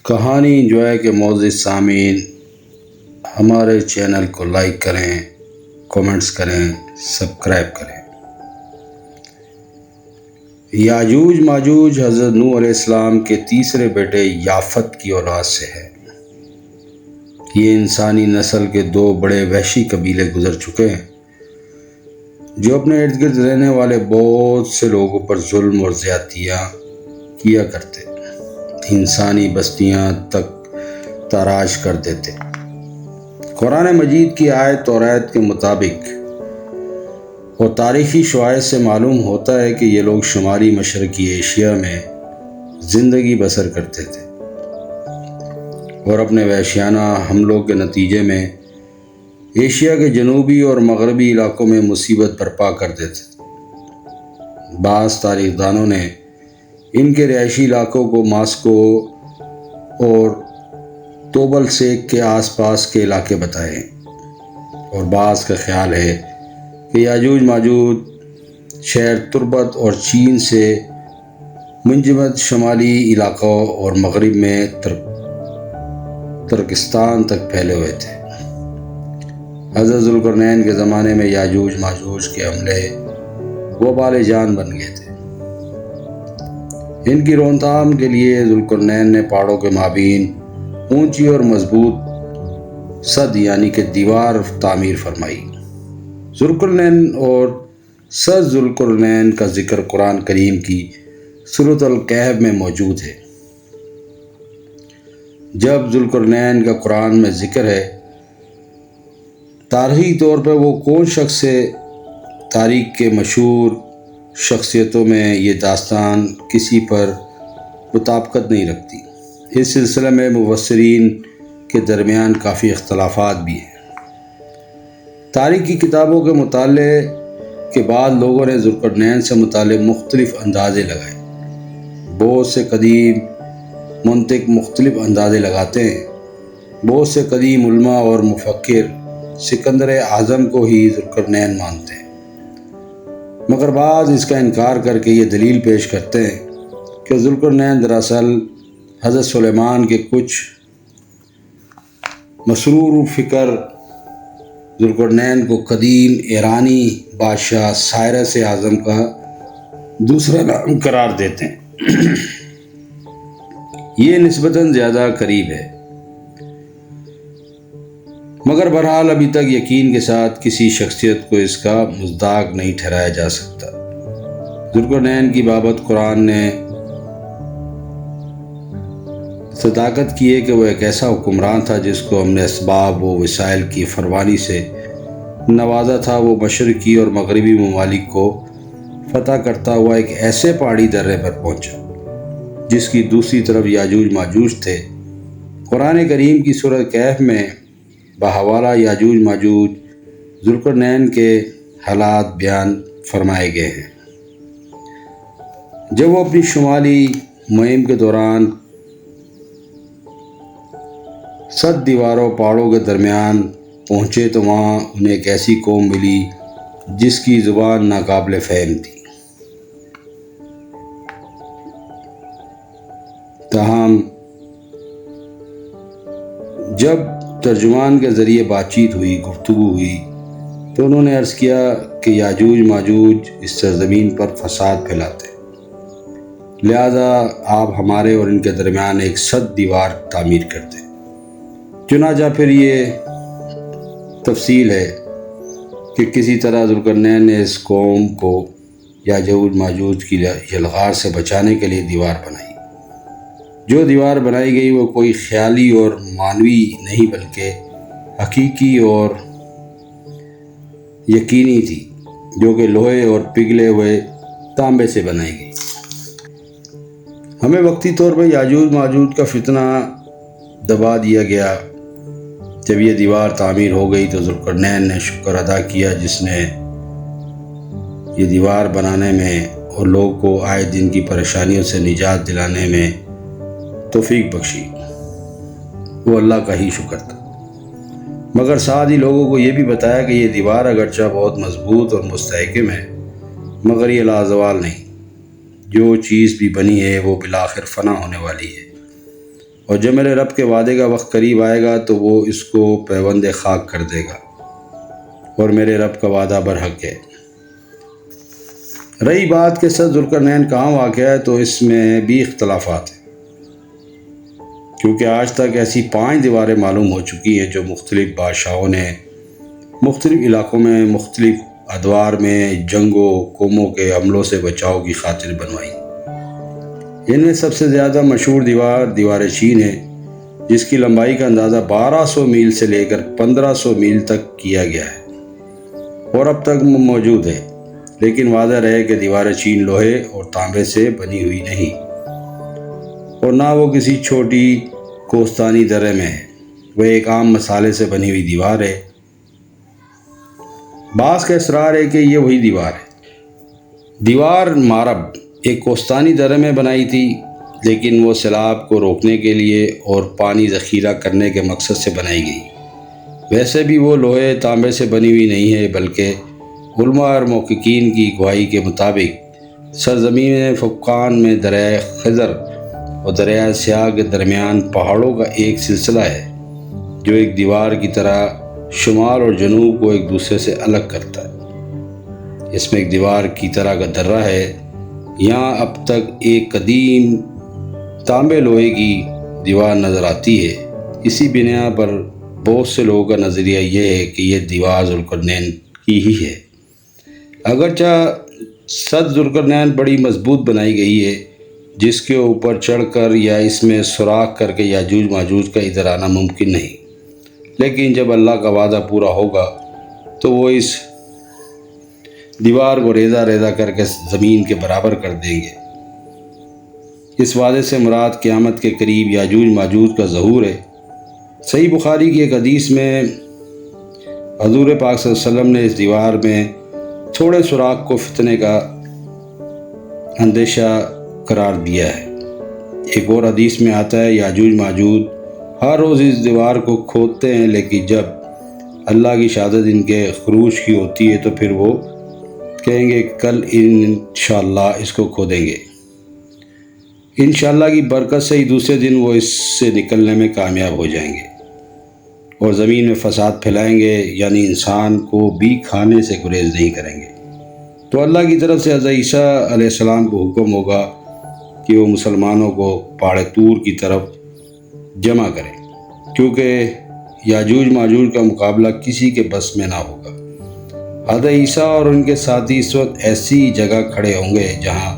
کہانی انجوائے کے معزز سامعین، ہمارے چینل کو لائک کریں، کومنٹس کریں، سبسکرائب کریں۔ یاجوج ماجوج حضرت نوح علیہ السلام کے تیسرے بیٹے یافت کی اولاد سے ہے۔ یہ انسانی نسل کے دو بڑے وحشی قبیلے گزر چکے ہیں جو اپنے ارد گرد رہنے والے بہت سے لوگوں پر ظلم اور زیادتیاں کیا کرتے، انسانی بستیاں تک تاراج کر دیتے۔ قرآن مجید کی آیت توریت کے مطابق اور تاریخی شواہد سے معلوم ہوتا ہے کہ یہ لوگ شمالی مشرقی ایشیا میں زندگی بسر کرتے تھے اور اپنے وحشیانہ حملوں کے نتیجے میں ایشیا کے جنوبی اور مغربی علاقوں میں مصیبت برپا کر دیتے تھے۔ بعض تاریخ دانوں نے ان کے رہائشی علاقوں کو ماسکو اور توبل سیک کے آس پاس کے علاقے بتائے ہیں، اور بعض کا خیال ہے کہ یاجوج ماجوج شہر تربت اور چین سے منجمد شمالی علاقوں اور مغرب میں ترکستان تک پھیلے ہوئے تھے۔ حضرت ذوالقرنین کے زمانے میں یاجوج ماجوج کے حملے وبال جان بن گئے تھے۔ ان کی روک تھام کے لیے ذوالقرنین نے پہاڑوں کے مابین اونچی اور مضبوط سد یعنی کہ دیوار تعمیر فرمائی۔ ذوالقرنین اور سد ذوالقرنین کا ذکر قرآن کریم کی سورۃ الکہف میں موجود ہے۔ جب ذوالقرنین کا قرآن میں ذکر ہے، تاریخی طور پر وہ کون شخص ہے؟ تاریخ کے مشہور شخصیتوں میں یہ داستان کسی پر مطابقت نہیں رکھتی۔ اس سلسلے میں مفسرین کے درمیان کافی اختلافات بھی ہیں۔ تاریخ کی کتابوں کے مطالعے کے بعد لوگوں نے ذوالقرنین سے متعلق مختلف اندازے لگائے۔ بہت سے قدیم منطق مختلف اندازے لگاتے ہیں۔ بہت سے قدیم علماء اور مفکر سکندر اعظم کو ہی ذوالقرنین مانتے ہیں، مگر بعض اس کا انکار کر کے یہ دلیل پیش کرتے ہیں کہ ذوالقرنین دراصل حضرت سلیمان کے کچھ مسرور فکر ذوالقرنین کو قدیم ایرانی بادشاہ سائرس اعظم کا دوسرا نام قرار دیتے ہیں۔ یہ نسبتاً زیادہ قریب ہے، مگر بہرحال ابھی تک یقین کے ساتھ کسی شخصیت کو اس کا مصداق نہیں ٹھہرایا جا سکتا۔ ذوالقرنین کی بابت قرآن نے صداقت کی ہے کہ وہ ایک ایسا حکمران تھا جس کو ہم نے اسباب و وسائل کی فراوانی سے نوازا تھا۔ وہ مشرقی اور مغربی ممالک کو فتح کرتا ہوا ایک ایسے پہاڑی درے پر پہنچا جس کی دوسری طرف یاجوج ماجوج تھے۔ قرآن کریم کی سورۃ کہف میں بحوالہ یاجوج ماجوج ذوالقرنین کے حالات بیان فرمائے گئے ہیں۔ جب وہ اپنی شمالی مہم کے دوران سد دیواروں پہاڑوں کے درمیان پہنچے تو وہاں انہیں ایک ایسی قوم ملی جس کی زبان ناقابل فہم تھی۔ تاہم جب ترجمان کے ذریعے بات چیت ہوئی، گفتگو ہوئی، تو انہوں نے عرض کیا کہ یاجوج ماجوج اس سرزمین پر فساد پھیلاتے، لہذا آپ ہمارے اور ان کے درمیان ایک سد دیوار تعمیر کرتے۔ چنانچہ پھر یہ تفصیل ہے کہ کسی طرح ذوالقرنین نے اس قوم کو یاجوج ماجوج کی یلغار سے بچانے کے لیے دیوار بنائی۔ جو دیوار بنائی گئی وہ کوئی خیالی اور معنوی نہیں بلکہ حقیقی اور یقینی تھی، جو کہ لوہے اور پگھلے ہوئے تانبے سے بنائی گئی۔ ہمیں وقتی طور پر یاجوج ماجوج کا فتنہ دبا دیا گیا۔ جب یہ دیوار تعمیر ہو گئی تو ذوالقرنین نے شکر ادا کیا جس نے یہ دیوار بنانے میں اور لوگوں کو آئے دن کی پریشانیوں سے نجات دلانے میں توفیق بخشی۔ وہ اللہ کا ہی شکر تھا، مگر ساتھ ہی لوگوں کو یہ بھی بتایا کہ یہ دیوار اگرچہ بہت مضبوط اور مستحکم ہے، مگر یہ لازوال نہیں۔ جو چیز بھی بنی ہے وہ بالآخر فنا ہونے والی ہے۔ اور جب میرے رب کے وعدے کا وقت قریب آئے گا تو وہ اس کو پیوند خاک کر دے گا، اور میرے رب کا وعدہ برحق ہے۔ رہی بات کہ سر ذوالقرنین کہاں واقع ہے، تو اس میں بھی اختلافات ہیں، کیونکہ آج تک ایسی 5 دیواریں معلوم ہو چکی ہیں جو مختلف بادشاہوں نے مختلف علاقوں میں مختلف ادوار میں جنگوں قوموں کے حملوں سے بچاؤ کی خاطر بنوائی۔ ان میں سب سے زیادہ مشہور دیوار چین ہے، جس کی لمبائی کا اندازہ 1200 میل سے لے کر 1500 میل تک کیا گیا ہے اور اب تک موجود ہے، لیکن واضح رہے کہ دیوار چین لوہے اور تانبے سے بنی ہوئی نہیں، اور نہ وہ کسی چھوٹی کوہستانی درے میں ہے، وہ ایک عام مسالے سے بنی ہوئی دیوار ہے۔ بعض کا اصرار ہے کہ یہ وہی دیوار ہے۔ دیوار مارب ایک کوہستانی درے میں بنائی تھی، لیکن وہ سیلاب کو روکنے کے لیے اور پانی ذخیرہ کرنے کے مقصد سے بنائی گئی۔ ویسے بھی وہ لوہے تانبے سے بنی ہوئی نہیں ہے، بلکہ علماء اور محققین کی گواہی کے مطابق سرزمین فقان میں دریائے خضر اور دریائے سیاہ کے درمیان پہاڑوں کا ایک سلسلہ ہے جو ایک دیوار کی طرح شمال اور جنوب کو ایک دوسرے سے الگ کرتا ہے۔ اس میں ایک دیوار کی طرح کا درہ ہے۔ یہاں اب تک ایک قدیم تانبے لوہے کی دیوار نظر آتی ہے۔ اسی بنا پر بہت سے لوگوں کا نظریہ یہ ہے کہ یہ دیوار ذوالقرنین کی ہی ہے، اگرچہ سد ذوالقرنین بڑی مضبوط بنائی گئی ہے، جس کے اوپر چڑھ کر یا اس میں سوراخ کر کے یاجوج ماجوج کا ادھر آنا ممکن نہیں، لیکن جب اللہ کا وعدہ پورا ہوگا تو وہ اس دیوار کو ریزہ ریزہ کر کے زمین کے برابر کر دیں گے۔ اس وعدے سے مراد قیامت کے قریب یاجوج ماجوج کا ظہور ہے۔ صحیح بخاری کی ایک حدیث میں حضور پاک صلی اللہ علیہ وسلم نے اس دیوار میں تھوڑے سوراخ کو فتنے کا اندیشہ قرار دیا ہے۔ ایک اور حدیث میں آتا ہے یاجوج ماجوج ہر روز اس دیوار کو کھودتے ہیں، لیکن جب اللہ کی شہادت ان کے خروج کی ہوتی ہے تو پھر وہ کہیں گے کل انشاءاللہ اس کو کھودیں گے۔ انشاءاللہ کی برکت سے ہی دوسرے دن وہ اس سے نکلنے میں کامیاب ہو جائیں گے اور زمین میں فساد پھیلائیں گے، یعنی انسان کو بھی کھانے سے گریز نہیں کریں گے۔ تو اللہ کی طرف سے حضرت عیسیٰ علیہ السلام کو حکم ہوگا کہ وہ مسلمانوں کو پہاڑ طور کی طرف جمع کریں، کیونکہ یاجوج ماجوج کا مقابلہ کسی کے بس میں نہ ہوگا۔ حضرت عیسیٰ اور ان کے ساتھی اس وقت ایسی جگہ کھڑے ہوں گے جہاں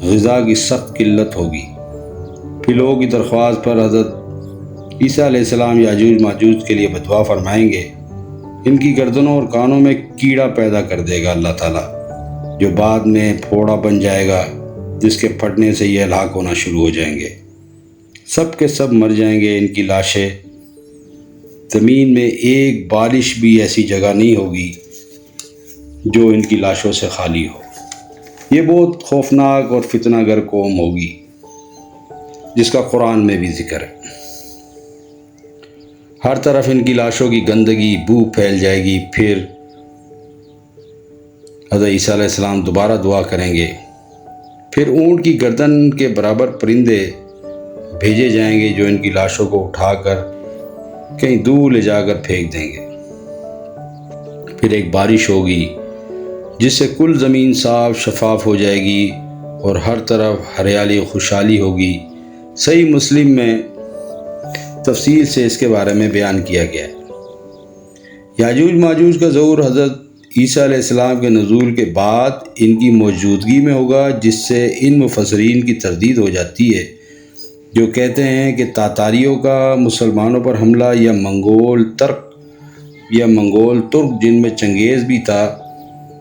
غذا کی سخت قلت ہوگی۔ پھر لوگوں کی درخواست پر حضرت عیسیٰ علیہ السلام یاجوج ماجوج کے لیے بدعا فرمائیں گے۔ ان کی گردنوں اور کانوں میں کیڑا پیدا کر دے گا اللہ تعالیٰ، جو بعد میں پھوڑا بن جائے گا، جس کے پھٹنے سے یہ ہلاک ہونا شروع ہو جائیں گے۔ سب کے سب مر جائیں گے۔ ان کی لاشیں، زمین میں ایک بالش بھی ایسی جگہ نہیں ہوگی جو ان کی لاشوں سے خالی ہو۔ یہ بہت خوفناک اور فتنہ گر قوم ہوگی، جس کا قرآن میں بھی ذکر ہے۔ ہر طرف ان کی لاشوں کی گندگی بو پھیل جائے گی۔ پھر حضرت عیسیٰ علیہ السلام دوبارہ دعا کریں گے۔ پھر اونٹ کی گردن کے برابر پرندے بھیجے جائیں گے جو ان کی لاشوں کو اٹھا کر کہیں دور لے جا کر پھینک دیں گے۔ پھر ایک بارش ہوگی جس سے کل زمین صاف شفاف ہو جائے گی اور ہر طرف ہریالی و خوشحالی ہوگی۔ صحیح مسلم میں تفصیل سے اس کے بارے میں بیان کیا گیا ہے۔ یاجوج ماجوج کا ظہور حضرت عیسیٰ علیہ السلام کے نزول کے بعد ان کی موجودگی میں ہوگا، جس سے ان مفسرین کی تردید ہو جاتی ہے جو کہتے ہیں کہ تاتاریوں کا مسلمانوں پر حملہ یا منگول ترک جن میں چنگیز بھی تھا،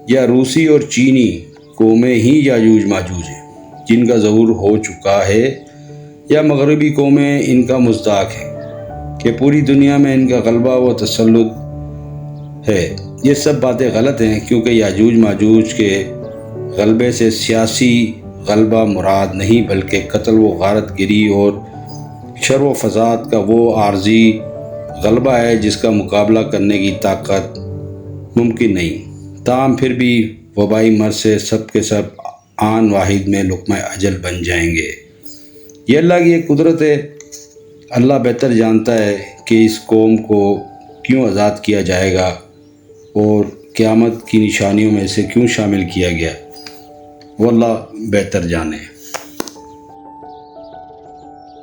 یا روسی اور چینی قومیں ہی یاجوج ماجوج ہیں جن کا ظہور ہو چکا ہے، یا مغربی قومیں ان کا مصداق ہیں کہ پوری دنیا میں ان کا غلبہ و تسلط ہے۔ یہ سب باتیں غلط ہیں، کیونکہ یاجوج ماجوج کے غلبے سے سیاسی غلبہ مراد نہیں، بلکہ قتل و غارت گری اور شر و فساد کا وہ عارضی غلبہ ہے جس کا مقابلہ کرنے کی طاقت ممکن نہیں۔ تاہم پھر بھی وبائی مرض سے سب کے سب آن واحد میں لقمہ اجل بن جائیں گے۔ یہ اللہ کی ایک قدرت ہے اللہ بہتر جانتا ہے کہ اس قوم کو کیوں آزاد کیا جائے گا اور قیامت کی نشانیوں میں سے کیوں شامل کیا گیا، واللہ بہتر جانے۔